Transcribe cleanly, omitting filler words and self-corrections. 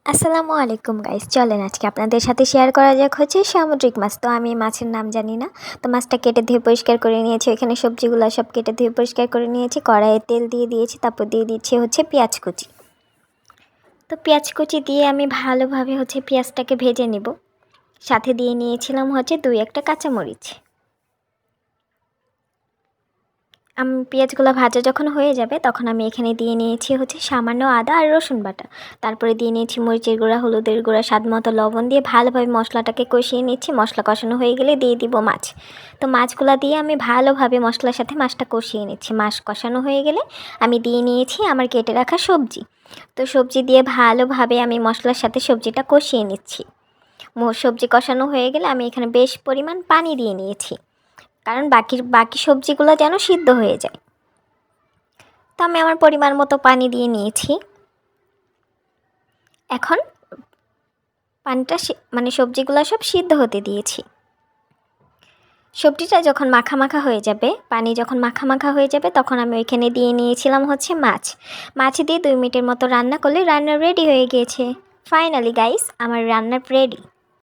আসসালামু আলাইকুম গাইস, চলেন আজকে আপনাদের সাথে শেয়ার করা যাক হচ্ছে সামুদ্রিক মাছ। তো আমি মাছের নাম জানি না, তো মাছটা কেটে ধুয়ে পরিষ্কার করে নিয়েছি। এখানে সবজিগুলো সব কেটে ধুয়ে পরিষ্কার করে নিয়েছি। কড়াইয়ে তেল দিয়ে দিয়েছি, তারপর দিয়ে দিচ্ছি হচ্ছে পেঁয়াজ কুচি। তো পেঁয়াজ কুচি দিয়ে আমি ভালোভাবে হচ্ছে পেঁয়াজটাকে ভেজে নেব। সাথে দিয়ে নিয়েছিলাম হচ্ছে 2-1টা কাঁচামরিচ। পেঁয়াজগুলো ভাজা যখন হয়ে যাবে তখন আমি এখানে দিয়ে নিয়েছি হচ্ছে সামান্য আদা আর রসুন বাটা। তারপরে দিয়ে নিয়েছি মরিচের গুঁড়া, হলুদের গুঁড়া, স্বাদ মতো লবণ দিয়ে ভালোভাবে মশলাটাকে কষিয়ে নিচ্ছি। মশলা কষানো হয়ে গেলে দিয়ে দিব মাছ। তো মাছগুলো দিয়ে আমি ভালোভাবে মশলার সাথে মাছটা কষিয়ে নিচ্ছি। মাছ কষানো হয়ে গেলে আমি দিয়ে নিয়েছি আমার কেটে রাখা সবজি। তো সবজি দিয়ে ভালোভাবে আমি মশলার সাথে সবজিটা কষিয়ে নিচ্ছি। সবজি কষানো হয়ে গেলে আমি এখানে বেশ পরিমাণ পানি দিয়ে নিয়েছি, কারণ বাকি সবজিগুলো যেন সিদ্ধ হয়ে যায়। তো আমি আমার পরিমাণ মতো পানি দিয়ে নিয়েছি। এখন পানিটা সবজিগুলো সব সিদ্ধ হতে দিয়েছি। সবজিটা যখন মাখা মাখা হয়ে যাবে, পানি যখন মাখা মাখা হয়ে যাবে, তখন আমি ওইখানে দিয়ে নিয়েছিলাম হচ্ছে মাছ দিয়ে 2 মিনিটের মতো রান্না করলে রান্না রেডি হয়ে গিয়েছে। ফাইনালি গাইস, আমার রান্না রেডি।